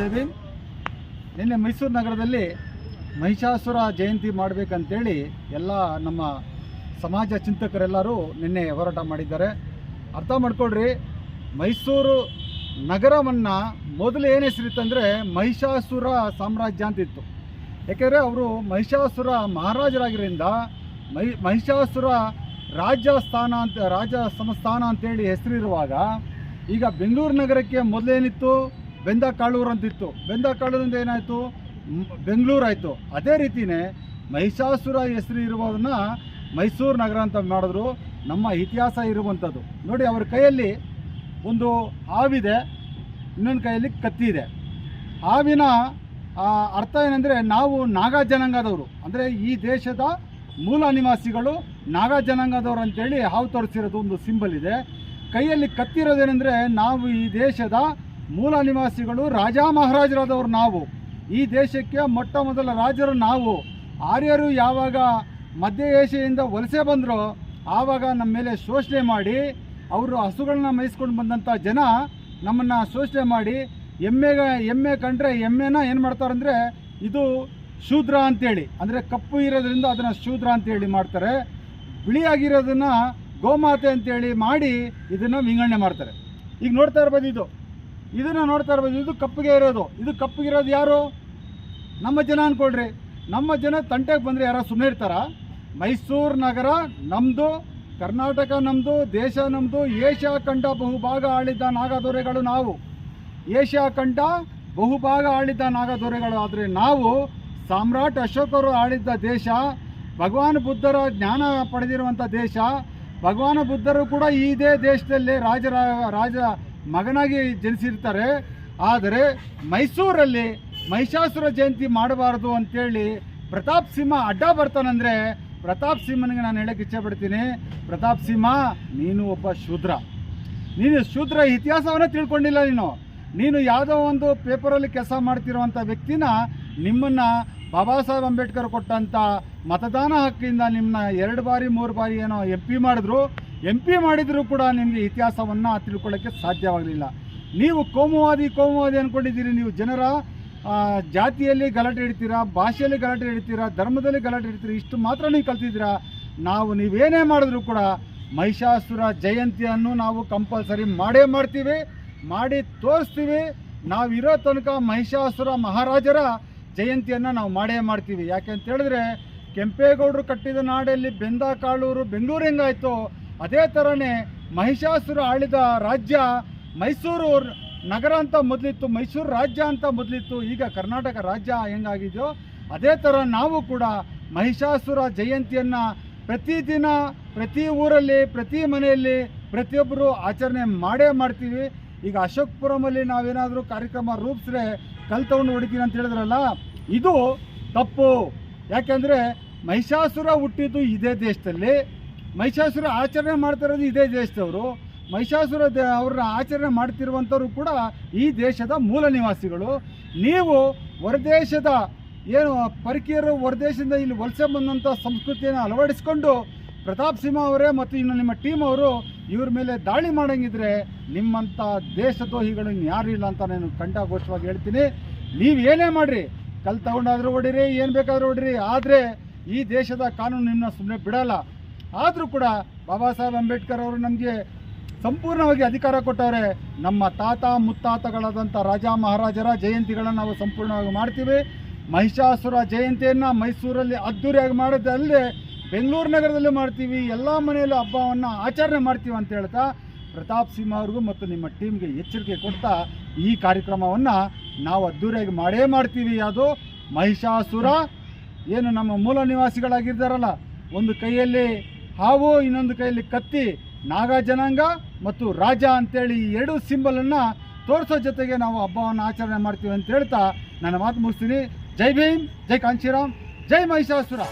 ಜೈ ಭೀಮ್. ನಿನ್ನೆ ಮೈಸೂರು ನಗರದಲ್ಲಿ ಮಹಿಷಾಸುರ ಜಯಂತಿ ಮಾಡಬೇಕಂತೇಳಿ ಎಲ್ಲ ನಮ್ಮ ಸಮಾಜ ಚಿಂತಕರೆಲ್ಲರೂ ನಿನ್ನೆ ಹೋರಾಟ ಮಾಡಿದ್ದಾರೆ. ಅರ್ಥ ಮಾಡ್ಕೊಳ್ರಿ, ಮೈಸೂರು ನಗರವನ್ನು ಮೊದಲು ಏನು ಹೆಸರಿತ್ತಂದರೆ ಮಹಿಷಾಸುರ ಸಾಮ್ರಾಜ್ಯ ಅಂತಿತ್ತು. ಯಾಕೆಂದರೆ ಅವರು ಮಹಿಷಾಸುರ ಮಹಾರಾಜರಾಗಿದ್ದರಿಂದ ಮಹಿಷಾಸುರ ರಾಜ ಸಂಸ್ಥಾನ ಅಂತೇಳಿ ಹೆಸರಿರುವಾಗ, ಈಗ ಬೆಂಗಳೂರು ನಗರಕ್ಕೆ ಮೊದಲೇನಿತ್ತು ಬೆಂದಕಾಳೂರು ಅಂತಿತ್ತು. ಬೆಂದಕಾಳೂರಿಂದ ಏನಾಯಿತು ಬೆಂಗಳೂರು ಆಯಿತು. ಅದೇ ರೀತಿಯೇ ಮಹಿಷಾಸುರ ಹೆಸರು ಇರುವುದನ್ನು ಮೈಸೂರು ನಗರ ಅಂತ ಮಾಡಿದ್ರು. ನಮ್ಮ ಇತಿಹಾಸ ಇರುವಂಥದ್ದು ನೋಡಿ, ಅವರ ಕೈಯಲ್ಲಿ ಒಂದು ಹಾವಿದೆ, ಇನ್ನೊಂದು ಕೈಯಲ್ಲಿ ಕತ್ತಿ ಇದೆ. ಹಾವಿನ ಅರ್ಥ ಏನಂದರೆ ನಾವು ನಾಗಾ ಜನಾಂಗದವರು, ಅಂದರೆ ಈ ದೇಶದ ಮೂಲ ನಿವಾಸಿಗಳು ನಾಗಾ ಜನಾಂಗದವರು ಅಂತೇಳಿ ಹಾವು ತೋರಿಸಿರೋದು ಒಂದು ಸಿಂಬಲ್ ಇದೆ. ಕೈಯಲ್ಲಿ ಕತ್ತಿರೋದೇನೆಂದರೆ ನಾವು ಈ ದೇಶದ ಮೂಲ ನಿವಾಸಿಗಳು, ರಾಜ ಮಹಾರಾಜರಾದವರು ನಾವು. ಈ ದೇಶಕ್ಕೆ ಮೊಟ್ಟ ಮೊದಲ ರಾಜರು ನಾವು. ಆರ್ಯರು ಯಾವಾಗ ಮಧ್ಯ ಏಷ್ಯಾದಿಂದ ವಲಸೆ ಬಂದರೋ ಆವಾಗ ನಮ್ಮ ಮೇಲೆ ಶೋಷಣೆ ಮಾಡಿ, ಅವರು ಹಸುಗಳನ್ನ ಮೇಯಿಸ್ಕೊಂಡು ಬಂದಂಥ ಜನ ನಮ್ಮನ್ನು ಶೋಷಣೆ ಮಾಡಿ ಎಮ್ಮೆ ಕಂಡ್ರೆ ಎಮ್ಮೆನ ಏನು ಮಾಡ್ತಾರಂದರೆ ಇದು ಶೂದ್ರ ಅಂತೇಳಿ, ಅಂದರೆ ಕಪ್ಪು ಇರೋದ್ರಿಂದ ಅದನ್ನು ಶೂದ್ರ ಅಂತೇಳಿ ಮಾಡ್ತಾರೆ. ಬಿಳಿಯಾಗಿರೋದನ್ನು ಗೋಮಾತೆ ಅಂತೇಳಿ ಮಾಡಿ ಇದನ್ನು ವಿಂಗಡಣೆ ಮಾಡ್ತಾರೆ. ಈಗ ನೋಡ್ತಾ ಇರ್ಬೋದು, ಇದನ್ನು ನೋಡ್ತಾ ಇರ್ಬೋದು, ಇದು ಕಪ್ಪಿಗೆ ಇರೋದು. ಇದು ಕಪ್ಪಿಗಿರೋದು ಯಾರು? ನಮ್ಮ ಜನ ಅಂದ್ಕೊಳ್ರಿ. ನಮ್ಮ ಜನ ತಂಟೆಗೆ ಬಂದರೆ ಯಾರೋ ಸುಮ್ಮನೆ ಇರ್ತಾರ? ಮೈಸೂರು ನಗರ ನಮ್ಮದು, ಕರ್ನಾಟಕ ನಮ್ಮದು, ದೇಶ ನಮ್ಮದು. ಏಷ್ಯಾ ಖಂಡ ಬಹುಭಾಗ ಆಳಿದ್ದ ನಾಗದೊರೆಗಳು ನಾವು. ಏಷ್ಯಾ ಖಂಡ ಬಹುಭಾಗ ಆಳಿದ್ದ ನಾಗದೊರೆಗಳು. ಆದರೆ ನಾವು ಸಾಮ್ರಾಟ್ ಅಶೋಕರು ಆಳಿದ್ದ ದೇಶ, ಭಗವಾನ್ ಬುದ್ಧರ ಜ್ಞಾನ ಪಡೆದಿರುವಂಥ ದೇಶ. ಭಗವಾನ್ ಬುದ್ಧರು ಕೂಡ ಇದೇ ದೇಶದಲ್ಲಿ ರಾಜ ಮಗನಾಗಿ ಜನಿಸಿರ್ತಾರೆ. ಆದರೆ ಮೈಸೂರಲ್ಲಿ ಮಹಿಷಾಸುರ ಜಯಂತಿ ಮಾಡಬಾರ್ದು ಅಂತೇಳಿ ಪ್ರತಾಪ್ ಸಿಂಹ ಅಡ್ಡ ಬರ್ತಾನಂದರೆ, ಪ್ರತಾಪ್ ಸಿಂಹನಿಗೆ ನಾನು ಹೇಳಕ್ಕೆ ಇಚ್ಛೆಪಡ್ತೀನಿ, ಪ್ರತಾಪ್ ಸಿಂಹ ನೀನು ಒಬ್ಬ ಶೂದ್ರ. ನೀನು ಶೂದ್ರ ಇತಿಹಾಸವನ್ನೇ ತಿಳ್ಕೊಂಡಿಲ್ಲ. ನೀನು ಯಾವುದೋ ಒಂದು ಪೇಪರಲ್ಲಿ ಕೆಲಸ ಮಾಡ್ತಿರುವಂಥ ವ್ಯಕ್ತಿನ, ನಿಮ್ಮನ್ನು ಬಾಬಾ ಸಾಹೇಬ್ ಅಂಬೇಡ್ಕರ್ ಕೊಟ್ಟಂಥ ಮತದಾನ ಹಕ್ಕಿಂದ ನಿಮ್ಮನ್ನ 2 ಬಾರಿ 3 ಬಾರಿ ಏನೋ ಎಂ ಪಿ ಮಾಡಿದರೂ ಕೂಡ ನಿಮಗೆ ಇತಿಹಾಸವನ್ನು ತಿಳ್ಕೊಳ್ಳೋಕ್ಕೆ ಸಾಧ್ಯವಾಗಲಿಲ್ಲ. ನೀವು ಕೋಮುವಾದಿ ಅಂದ್ಕೊಂಡಿದ್ದೀರಿ. ನೀವು ಜನರ ಜಾತಿಯಲ್ಲಿ ಗಲಾಟೆ ಇಡ್ತೀರಾ, ಭಾಷೆಯಲ್ಲಿ ಗಲಾಟೆ ಇಡ್ತೀರಾ, ಧರ್ಮದಲ್ಲಿ ಗಲಾಟೆ ಇಡ್ತೀರಾ. ಇಷ್ಟು ಮಾತ್ರ ನೀವು ಕಲ್ತಿದ್ದೀರಾ. ನೀವೇನೇ ಮಾಡಿದ್ರು ಕೂಡ ಮಹಿಷಾಸುರ ಜಯಂತಿಯನ್ನು ನಾವು ಕಂಪಲ್ಸರಿ ಮಾಡೇ ಮಾಡ್ತೀವಿ, ಮಾಡಿ ತೋರಿಸ್ತೀವಿ. ನಾವಿರೋ ತನಕ ಮಹಿಷಾಸುರ ಮಹಾರಾಜರ ಜಯಂತಿಯನ್ನು ನಾವು ಮಾಡೇ ಮಾಡ್ತೀವಿ. ಯಾಕೆ ಅಂತ ಹೇಳಿದ್ರೆ, ಕೆಂಪೇಗೌಡರು ಕಟ್ಟಿದ ನಾಡಲ್ಲಿ ಬೆಂದಕಾಳೂರು ಬೆಂಗಳೂರು ಹೆಂಗಾಯಿತು, ಅದೇ ಥರನೇ ಮಹಿಷಾಸುರ ಆಳಿದ ರಾಜ್ಯ ಮೈಸೂರು ನಗರ ಅಂತ ಮೊದಲಿತ್ತು, ಮೈಸೂರು ರಾಜ್ಯ ಅಂತ ಮೊದಲಿತ್ತು. ಈಗ ಕರ್ನಾಟಕ ರಾಜ್ಯ ಹೆಂಗಾಗಿದೆಯೋ ಅದೇ ಥರ ನಾವು ಕೂಡ ಮಹಿಷಾಸುರ ಜಯಂತಿಯನ್ನು ಪ್ರತಿದಿನ ಪ್ರತಿ ಊರಲ್ಲಿ ಪ್ರತಿ ಮನೆಯಲ್ಲಿ ಪ್ರತಿಯೊಬ್ಬರು ಆಚರಣೆ ಮಾಡೇ ಮಾಡ್ತೀವಿ. ಈಗ ಅಶೋಕ್ಪುರಮಲ್ಲಿ ನಾವೇನಾದರೂ ಕಾರ್ಯಕ್ರಮ ರೂಪಿಸ್ರೆ ಕಲ್ ತೊಗೊಂಡು ಹೊಡಿತೀವಿ ಅಂತ ಹೇಳಿದ್ರಲ್ಲ, ಇದು ತಪ್ಪು. ಯಾಕೆಂದರೆ ಮಹಿಷಾಸುರ ಹುಟ್ಟಿದ್ದು ಇದೇ ದೇಶದಲ್ಲಿ, ಮಹಿಷಾಸುರ ಆಚರಣೆ ಮಾಡ್ತಿರೋದು ಇದೇ ದೇಶದವರು. ಮಹಿಷಾಸುರ ಅವ್ರನ್ನ ಆಚರಣೆ ಮಾಡ್ತಿರುವಂಥವ್ರು ಕೂಡ ಈ ದೇಶದ ಮೂಲ ನಿವಾಸಿಗಳು. ನೀವು ಹೊರದೇಶದ ಏನು ಪರಕೀಯರು ಹೊರದೇಶದಿಂದ ಇಲ್ಲಿ ವಲಸೆ ಬಂದಂಥ ಸಂಸ್ಕೃತಿಯನ್ನು ಅಳವಡಿಸ್ಕೊಂಡು ಪ್ರತಾಪ್ ಸಿಂಹ ಅವರೇ ಮತ್ತು ಇನ್ನು ನಿಮ್ಮ ಟೀಮ್ ಅವರು ಇವ್ರ ಮೇಲೆ ದಾಳಿ ಮಾಡೋಂಗಿದ್ರೆ ನಿಮ್ಮಂಥ ದೇಶದ್ರೋಹಿಗಳು ಯಾರು ಇಲ್ಲ ಅಂತ ನಾನು ಕಂಠಘೋಷವಾಗಿ ಹೇಳ್ತೀನಿ. ನೀವು ಏನೇ ಮಾಡಿರಿ, ಕಲ್ ತಗೊಂಡಾದರೂ ಹೊಡಿರಿ, ಏನು ಬೇಕಾದರೂ ಹೊಡಿರಿ, ಆದರೆ ಈ ದೇಶದ ಕಾನೂನು ನಿಮ್ಮನ್ನ ಸುಮ್ಮನೆ ಬಿಡೋಲ್ಲ. ಆದರೂ ಕೂಡ ಬಾಬಾ ಸಾಹೇಬ್ ಅಂಬೇಡ್ಕರ್ ಅವರು ನಮಗೆ ಸಂಪೂರ್ಣವಾಗಿ ಅಧಿಕಾರ ಕೊಟ್ಟವ್ರೆ. ನಮ್ಮ ತಾತ ಮುತ್ತಾತಗಳಾದಂಥ ರಾಜ ಮಹಾರಾಜರ ಜಯಂತಿಗಳನ್ನು ನಾವು ಸಂಪೂರ್ಣವಾಗಿ ಮಾಡ್ತೀವಿ. ಮಹಿಷಾಸುರ ಜಯಂತಿಯನ್ನು ಮೈಸೂರಲ್ಲಿ ಅದ್ದೂರಿಯಾಗಿ ಮಾಡೋದಲ್ಲದೆ ಬೆಂಗಳೂರು ನಗರದಲ್ಲೂ ಮಾಡ್ತೀವಿ. ಎಲ್ಲ ಮನೆಯಲ್ಲೂ ಹಬ್ಬವನ್ನು ಆಚರಣೆ ಮಾಡ್ತೀವಿ ಅಂತ ಹೇಳ್ತಾ ಪ್ರತಾಪ್ ಸಿಂಹ ಅವ್ರಿಗೂ ಮತ್ತು ನಿಮ್ಮ ಟೀಮ್ಗೆ ಎಚ್ಚರಿಕೆ ಕೊಡ್ತಾ ಈ ಕಾರ್ಯಕ್ರಮವನ್ನು ನಾವು ಅದ್ದೂರಿಯಾಗಿ ಮಾಡೇ ಮಾಡ್ತೀವಿ. ಅದು ಮಹಿಷಾಸುರ ಏನು ನಮ್ಮ ಮೂಲ ನಿವಾಸಿಗಳಾಗಿದ್ದಾರಲ್ಲ, ಒಂದು ಕೈಯಲ್ಲಿ ಹಾವು ಇನ್ನೊಂದು ಕೈಯಲ್ಲಿ ಕತ್ತಿ, ನಾಗಾ ಜನಾಂಗ ಮತ್ತು ರಾಜ ಅಂತೇಳಿ ಈ 2 ಸಿಂಬಲನ್ನು ತೋರಿಸೋ ಜೊತೆಗೆ ನಾವು ಹಬ್ಬವನ್ನು ಆಚರಣೆ ಮಾಡ್ತೀವಿ ಅಂತ ಹೇಳ್ತಾ ನನ್ನ ಮಾತು ಮುಗಿಸ್ತೀನಿ. ಜೈ ಭೀಮ್, ಜೈ ಕಾಂಚೀರಾಮ್, ಜೈ ಮಹಿಷಾಸುರ.